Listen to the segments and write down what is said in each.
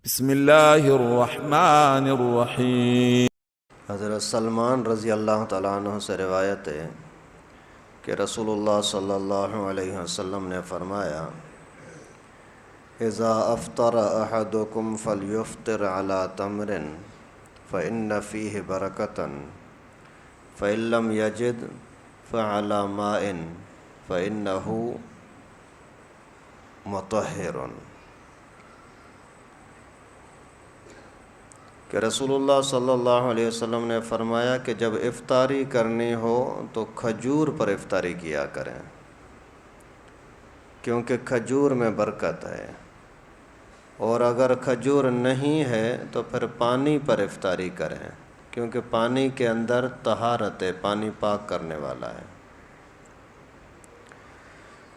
بسم اللہ الرحمن الرحیم۔ حضرت سلمان رضی اللہ تعالیٰ عنہ سے روایت ہے کہ رسول اللہ صلی اللہ علیہ وسلم نے فرمایا، اذا افطر احدکم فلیفطر علی تمر فإن فیہ برکۃ فإن لم یجد فعلی ماء فإنہ مطہر۔ کہ رسول اللہ صلی اللہ علیہ وسلم نے فرمایا کہ جب افطاری کرنی ہو تو کھجور پر افطاری کیا کریں، کیونکہ کھجور میں برکت ہے، اور اگر کھجور نہیں ہے تو پھر پانی پر افطاری کریں، کیونکہ پانی کے اندر طہارت ہے، پانی پاک کرنے والا ہے۔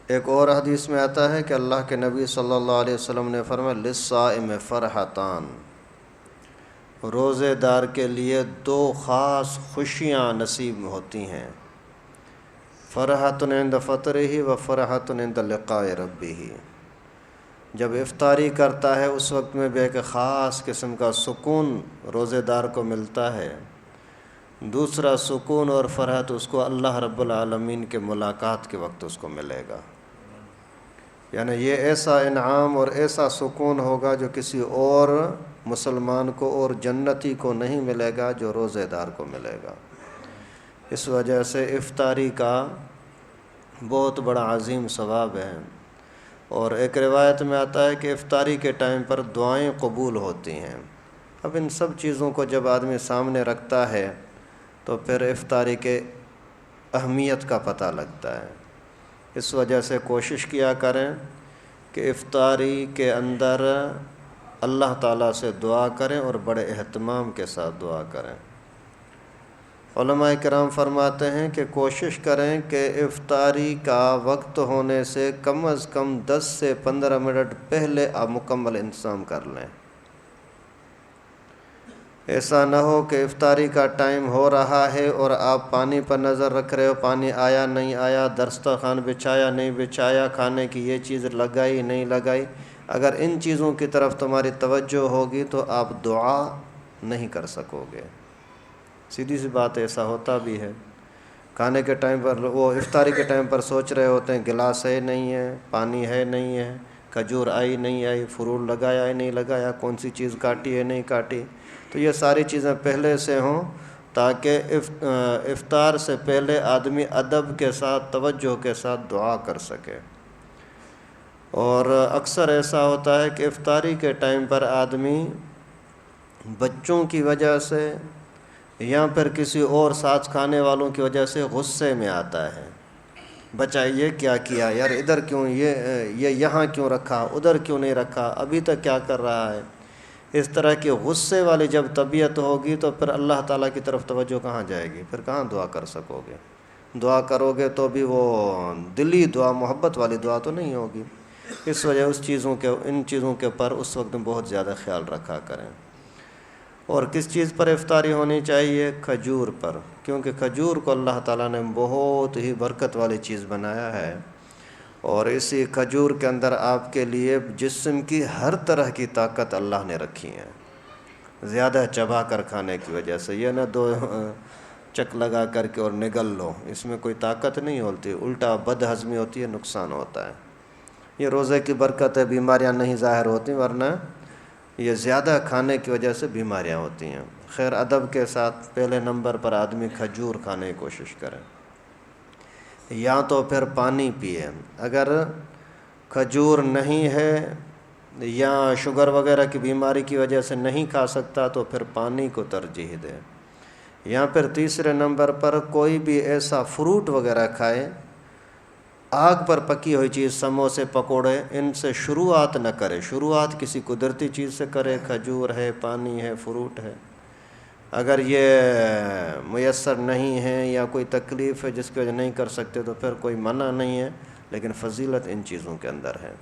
ایک اور حدیث میں آتا ہے کہ اللہ کے نبی صلی اللہ علیہ وسلم نے فرمایا، للصائم فرحتان، روزے دار کے لیے دو خاص خوشیاں نصیب ہوتی ہیں، فرحۃ عند فطرہ و فرحۃ عند لقاء ربہ۔ جب افطاری کرتا ہے اس وقت میں بھی ایک خاص قسم کا سکون روزے دار کو ملتا ہے، دوسرا سکون اور فرحت اس کو اللہ رب العالمین کے ملاقات کے وقت اس کو ملے گا، یعنی یہ ایسا انعام اور ایسا سکون ہوگا جو کسی اور مسلمان کو اور جنتی کو نہیں ملے گا جو روزے دار کو ملے گا۔ اس وجہ سے افطاری کا بہت بڑا عظیم ثواب ہے، اور ایک روایت میں آتا ہے کہ افطاری کے ٹائم پر دعائیں قبول ہوتی ہیں۔ اب ان سب چیزوں کو جب آدمی سامنے رکھتا ہے تو پھر افطاری کے اہمیت کا پتہ لگتا ہے۔ اس وجہ سے کوشش کیا کریں کہ افطاری کے اندر اللہ تعالیٰ سے دعا کریں اور بڑے اہتمام کے ساتھ دعا کریں۔ علماء کرام فرماتے ہیں کہ کوشش کریں کہ افطاری کا وقت ہونے سے کم از کم 10 سے 15 منٹ پہلے آپ مکمل انتظام کر لیں۔ ایسا نہ ہو کہ افطاری کا ٹائم ہو رہا ہے اور آپ پانی پر نظر رکھ رہے ہو، پانی آیا نہیں آیا، دسترخوان بچھایا نہیں بچھایا، کھانے کی یہ چیز لگائی نہیں لگائی۔ اگر ان چیزوں کی طرف تمہاری توجہ ہوگی تو آپ دعا نہیں کر سکو گے۔ سیدھی سی بات، ایسا ہوتا بھی ہے، کھانے کے ٹائم پر وہ افطاری کے ٹائم پر سوچ رہے ہوتے ہیں گلاس ہے نہیں ہے، پانی ہے نہیں ہے، کھجور آئی نہیں آئی، فروٹ لگایا ہے نہیں لگایا، کون سی چیز کاٹی ہے نہیں کاٹی۔ تو یہ ساری چیزیں پہلے سے ہوں تاکہ افطار سے پہلے آدمی ادب کے ساتھ توجہ کے ساتھ دعا کر سکے۔ اور اکثر ایسا ہوتا ہے کہ افطاری کے ٹائم پر آدمی بچوں کی وجہ سے یا پھر کسی اور ساتھ کھانے والوں کی وجہ سے غصے میں آتا ہے، بچہ یہ کیا کیا یار، ادھر کیوں یہ یہاں کیوں رکھا، ادھر کیوں نہیں رکھا، ابھی تک کیا کر رہا ہے۔ اس طرح کی غصے والی جب طبیعت ہوگی تو پھر اللہ تعالیٰ کی طرف توجہ کہاں جائے گی، پھر کہاں دعا کر سکو گے۔ دعا کرو گے تو بھی وہ دلی دعا، محبت والی دعا تو نہیں ہوگی۔ اس وجہ ان چیزوں کے پر اس وقت بہت زیادہ خیال رکھا کریں۔ اور کس چیز پر افطاری ہونی چاہیے؟ کھجور پر، کیونکہ کھجور کو اللہ تعالیٰ نے بہت ہی برکت والی چیز بنایا ہے، اور اسی کھجور کے اندر آپ کے لیے جسم کی ہر طرح کی طاقت اللہ نے رکھی ہے۔ زیادہ چبا کر کھانے کی وجہ سے یہ نہ دو چک لگا کر کے اور نگل لو، اس میں کوئی طاقت نہیں ہوتی، الٹا بد ہضمی ہوتی ہے، نقصان ہوتا ہے۔ یہ روزے کی برکت ہے، بیماریاں نہیں ظاہر ہوتی، ورنہ یہ زیادہ کھانے کی وجہ سے بیماریاں ہوتی ہیں۔ خیر ادب کے ساتھ پہلے نمبر پر آدمی کھجور کھانے کی کوشش کرے، یا تو پھر پانی پیے۔ اگر کھجور نہیں ہے یا شوگر وغیرہ کی بیماری کی وجہ سے نہیں کھا سکتا تو پھر پانی کو ترجیح دے، یا پھر تیسرے نمبر پر کوئی بھی ایسا فروٹ وغیرہ کھائے۔ آگ پر پکی ہوئی چیز، سموسے پکوڑے، ان سے شروعات نہ کرے، شروعات کسی قدرتی چیز سے کرے، کھجور ہے، پانی ہے، فروٹ ہے۔ اگر یہ میسر نہیں ہے یا کوئی تکلیف ہے جس کی وجہ نہیں کر سکتے تو پھر کوئی منع نہیں ہے، لیکن فضیلت ان چیزوں کے اندر ہے۔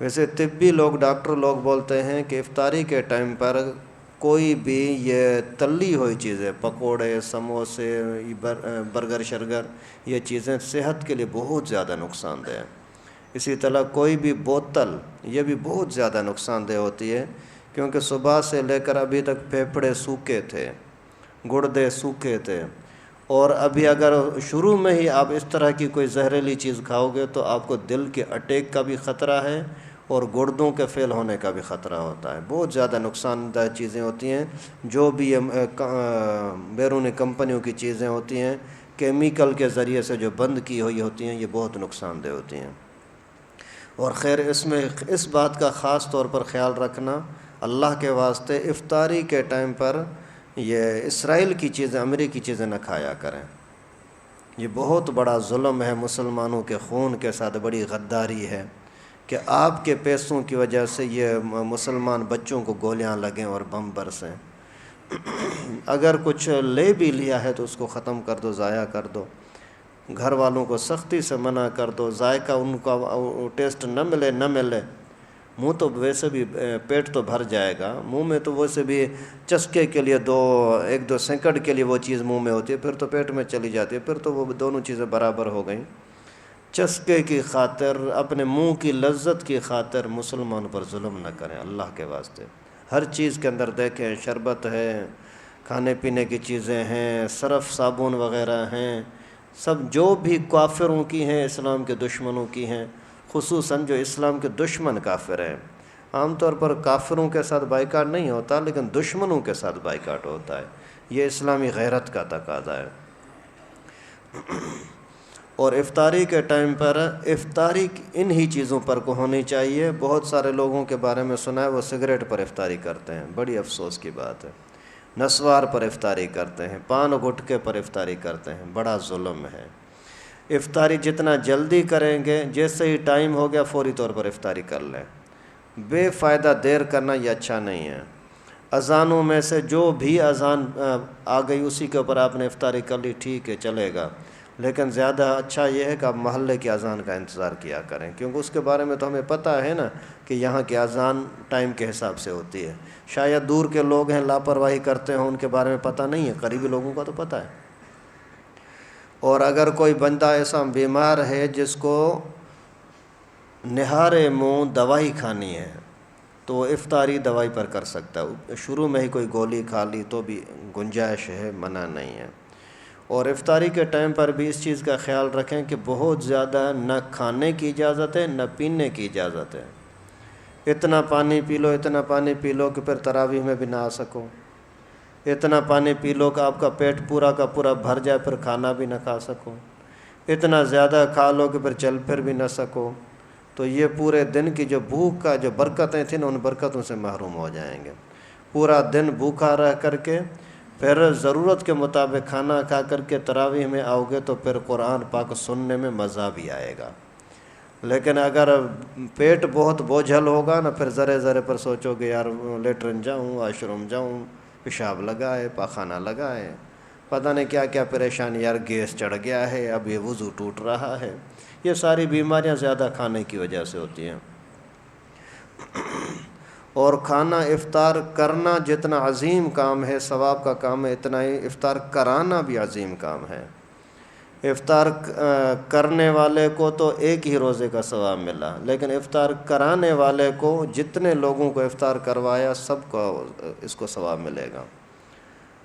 ویسے طبی لوگ، ڈاکٹر لوگ بولتے ہیں کہ افطاری کے ٹائم پر کوئی بھی یہ تلی ہوئی چیزیں، پکوڑے، سموسے، برگر شرگر، یہ چیزیں صحت کے لیے بہت زیادہ نقصان دہ ہیں۔ اسی طرح کوئی بھی بوتل، یہ بھی بہت زیادہ نقصان دہ ہوتی ہے، کیونکہ صبح سے لے کر ابھی تک پھیپھڑے سوکھے تھے، گردے سوکھے تھے، اور ابھی اگر شروع میں ہی آپ اس طرح کی کوئی زہریلی چیز کھاؤ گے تو آپ کو دل کے اٹیک کا بھی خطرہ ہے اور گردوں کے فیل ہونے کا بھی خطرہ ہوتا ہے۔ بہت زیادہ نقصان دہ چیزیں ہوتی ہیں جو بھی یہ بیرونی کمپنیوں کی چیزیں ہوتی ہیں، کیمیکل کے ذریعے سے جو بند کی ہوئی ہوتی ہیں، یہ بہت نقصان دہ ہوتی ہیں۔ اور خیر اس میں اس بات کا خاص طور پر خیال رکھنا، اللہ کے واسطے افطاری کے ٹائم پر یہ اسرائیل کی چیزیں، امریکی چیزیں نہ کھایا کریں۔ یہ بہت بڑا ظلم ہے، مسلمانوں کے خون کے ساتھ بڑی غداری ہے کہ آپ کے پیسوں کی وجہ سے یہ مسلمان بچوں کو گولیاں لگیں اور بم برسیں۔ اگر کچھ لے بھی لیا ہے تو اس کو ختم کر دو، ضائع کر دو، گھر والوں کو سختی سے منع کر دو، ذائقہ ان کا ٹیسٹ نہ ملے، منہ تو ویسے بھی پیٹ تو بھر جائے گا، منہ میں تو ویسے بھی چسکے کے لیے ایک دو سیکنڈ کے لیے وہ چیز منہ میں ہوتی ہے، پھر تو پیٹ میں چلی جاتی ہے، پھر تو وہ دونوں چیزیں برابر ہو گئیں۔ چسکے کی خاطر، اپنے منہ کی لذت کی خاطر مسلمان پر ظلم نہ کریں اللہ کے واسطے۔ ہر چیز کے اندر دیکھیں، شربت ہے، کھانے پینے کی چیزیں ہیں، سرف صابن وغیرہ ہیں، سب جو بھی کافروں کی ہیں، اسلام کے دشمنوں کی ہیں، خصوصاً جو اسلام کے دشمن کافر ہیں۔ عام طور پر کافروں کے ساتھ بائیکاٹ نہیں ہوتا، لیکن دشمنوں کے ساتھ بائیکاٹ ہوتا ہے۔ یہ اسلامی غیرت کا تقاضا ہے۔ اور افطاری کے ٹائم پر افطاری انہی چیزوں پر کو ہونی چاہیے۔ بہت سارے لوگوں کے بارے میں سنا ہے وہ سگریٹ پر افطاری کرتے ہیں، بڑی افسوس کی بات ہے۔ نسوار پر افطاری کرتے ہیں، پان گٹکے پر افطاری کرتے ہیں، بڑا ظلم ہے۔ افطاری جتنا جلدی کریں گے، جیسے ہی ٹائم ہو گیا فوری طور پر افطاری کر لیں۔ بے فائدہ دیر کرنا یہ اچھا نہیں ہے۔ اذانوں میں سے جو بھی اذان آ گئی اسی کے اوپر آپ نے افطاری کر لی، ٹھیک ہے، چلے گا، لیکن زیادہ اچھا یہ ہے کہ آپ محلے کی اذان کا انتظار کیا کریں، کیونکہ اس کے بارے میں تو ہمیں پتہ ہے نا کہ یہاں کی اذان ٹائم کے حساب سے ہوتی ہے۔ شاید دور کے لوگ ہیں لاپرواہی کرتے ہیں، ان کے بارے میں پتہ نہیں ہے، قریبی لوگوں کا تو پتہ ہے۔ اور اگر کوئی بندہ ایسا بیمار ہے جس کو نہارے منہ دوائی کھانی ہے تو افطاری دوائی پر کر سکتا ہے، شروع میں ہی کوئی گولی کھا لی تو بھی گنجائش ہے، منع نہیں ہے۔ اور افطاری کے ٹائم پر بھی اس چیز کا خیال رکھیں کہ بہت زیادہ نہ کھانے کی اجازت ہے نہ پینے کی اجازت ہے۔ اتنا پانی پی لو، اتنا پانی پی لو کہ پھر تراویح میں بھی نہ آ سکو، اتنا پانی پی لو کہ آپ کا پیٹ پورا کا پورا بھر جائے پھر کھانا بھی نہ کھا سکو، اتنا زیادہ کھا لو کہ پھر چل پھر بھی نہ سکو، تو یہ پورے دن کی جو بھوک کا جو برکتیں تھیں نا، ان برکتوں سے محروم ہو جائیں گے۔ پورا دن بھوکا رہ کر کے پھر ضرورت کے مطابق کھانا کھا کر کے تراویح میں آؤ گے تو پھر قرآن پاک سننے میں مزہ بھی آئے گا۔ لیکن اگر پیٹ بہت بوجھل ہوگا نا، پھر ذرے ذرے پر سوچو گے یار لیٹرن جاؤں، واش روم جاؤں، پیشاب لگا ہے، پاخانہ لگا ہے، پتہ نہیں کیا کیا پریشانی، یار گیس چڑھ گیا ہے، اب یہ وضو ٹوٹ رہا ہے۔ یہ ساری بیماریاں زیادہ کھانے کی وجہ سے ہوتی ہیں۔ اور کھانا افطار کرنا جتنا عظیم کام ہے، ثواب کا کام ہے، اتنا ہی افطار کرانا بھی عظیم کام ہے۔ افطار کرنے والے کو تو ایک ہی روزے کا ثواب ملا، لیکن افطار کرانے والے کو جتنے لوگوں کو افطار کروایا سب کو اس کو ثواب ملے گا۔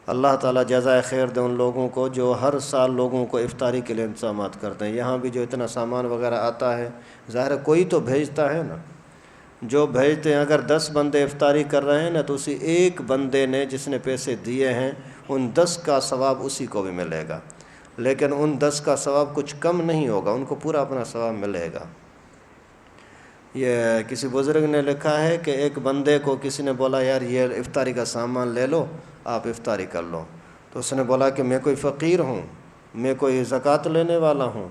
اللہ تعالیٰ جزائے خیر دے ان لوگوں کو جو ہر سال لوگوں کو افطاری کے لیے انتظامات کرتے ہیں۔ یہاں بھی جو اتنا سامان وغیرہ آتا ہے، ظاہر ہے کوئی تو بھیجتا ہے نا، جو بھیجتے ہیں۔ اگر 10 بندے افطاری کر رہے ہیں نا تو اسی ایک بندے نے جس نے پیسے دیے ہیں ان 10 کا ثواب اسی کو بھی ملے گا، لیکن ان 10 کا ثواب کچھ کم نہیں ہوگا، ان کو پورا اپنا ثواب ملے گا۔ یہ کسی بزرگ نے لکھا ہے کہ ایک بندے کو کسی نے بولا یار یہ افطاری کا سامان لے لو، آپ افطاری کر لو، تو اس نے بولا کہ میں کوئی فقیر ہوں، میں کوئی زکوٰۃ لینے والا ہوں۔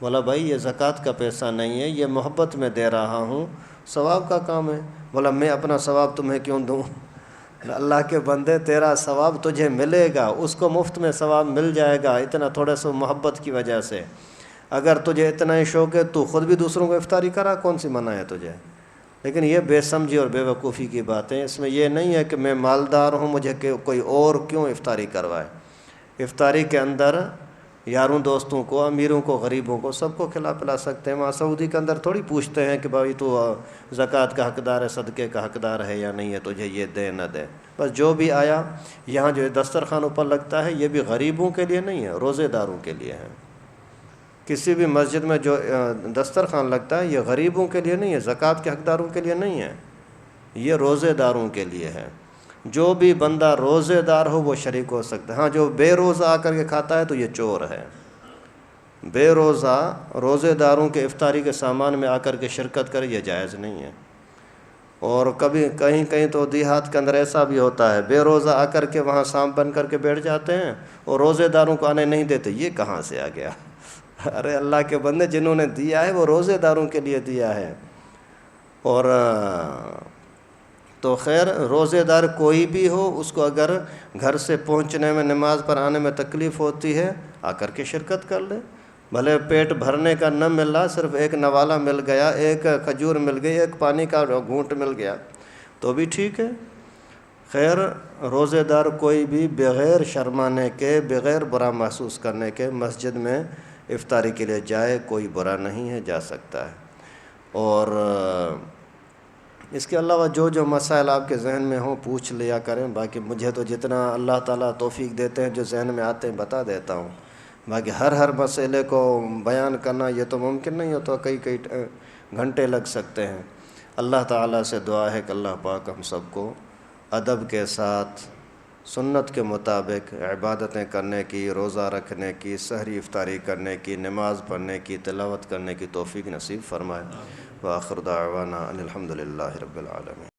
بولا بھائی یہ زکوٰۃ کا پیسہ نہیں ہے، یہ محبت میں دے رہا ہوں، ثواب کا کام ہے۔ بولا میں اپنا ثواب تمہیں کیوں دوں؟ اللہ کے بندے تیرا ثواب تجھے ملے گا، اس کو مفت میں ثواب مل جائے گا، اتنا تھوڑے سے محبت کی وجہ سے۔ اگر تجھے اتنا ہی شوق ہے تو خود بھی دوسروں کو افطاری کرا، کون سی منع ہے تجھے؟ لیکن یہ بے سمجھی اور بے وقوفی کی باتیں، اس میں یہ نہیں ہے کہ میں مالدار ہوں مجھے کوئی اور کیوں افطاری کروائے۔ افطاری کے اندر یاروں دوستوں کو، امیروں کو، غریبوں کو، سب کو کھلا پلا سکتے ہیں۔ وہاں سعودی کے اندر تھوڑی پوچھتے ہیں کہ بھائی تو زکوٰۃ کا حقدار ہے، صدقے کا حقدار ہے یا نہیں ہے، تجھے یہ دے نہ دے، بس جو بھی آیا۔ یہاں جو دسترخوان اوپر لگتا ہے یہ بھی غریبوں کے لیے نہیں ہے، روزے داروں کے لیے ہے۔ کسی بھی مسجد میں جو دسترخوان لگتا ہے یہ غریبوں کے لیے نہیں ہے، زکوٰۃ کے حقداروں کے لیے نہیں ہے، یہ روزے داروں کے لیے ہے۔ جو بھی بندہ روزے دار ہو وہ شریک ہو سکتا ہے۔ ہاں جو بے روزہ آ کر کے کھاتا ہے تو یہ چور ہے۔ بے روزہ روزے داروں کے افطاری کے سامان میں آ کر کے شرکت کرے یہ جائز نہیں ہے۔ اور کبھی کہیں تو دیہات کے اندر ایسا بھی ہوتا ہے، بے روزہ آ کر کے وہاں سانپ بن کر کے بیٹھ جاتے ہیں اور روزے داروں کو آنے نہیں دیتے۔ یہ کہاں سے آ گیا؟ ارے اللہ کے بندے، جنہوں نے دیا ہے وہ روزے داروں کے لیے دیا ہے۔ اور تو خیر روزے دار کوئی بھی ہو، اس کو اگر گھر سے پہنچنے میں، نماز پر آنے میں تکلیف ہوتی ہے، آ کر کے شرکت کر لے۔ بھلے پیٹ بھرنے کا نہ مل رہا، صرف ایک نوالا مل گیا، ایک کھجور مل گئی، ایک پانی کا گھونٹ مل گیا تو بھی ٹھیک ہے۔ خیر روزے دار کوئی بھی بغیر شرمانے کے، بغیر برا محسوس کرنے کے مسجد میں افطاری کے لیے جائے، کوئی برا نہیں ہے، جا سکتا ہے۔ اور اس کے علاوہ جو مسائل آپ کے ذہن میں ہوں پوچھ لیا کریں، باقی مجھے تو جتنا اللہ تعالیٰ توفیق دیتے ہیں جو ذہن میں آتے ہیں بتا دیتا ہوں، باقی ہر مسئلے کو بیان کرنا یہ تو ممکن نہیں ہوتا، کئی گھنٹے لگ سکتے ہیں۔ اللہ تعالیٰ سے دعا ہے کہ اللہ پاک ہم سب کو ادب کے ساتھ سنت کے مطابق عبادتیں کرنے کی، روزہ رکھنے کی، سحری افطاری کرنے کی، نماز پڑھنے کی، تلاوت کرنے کی توفیق نصیب فرمائے۔ وآخر دعوانا ان الحمد للہ رب العالمین۔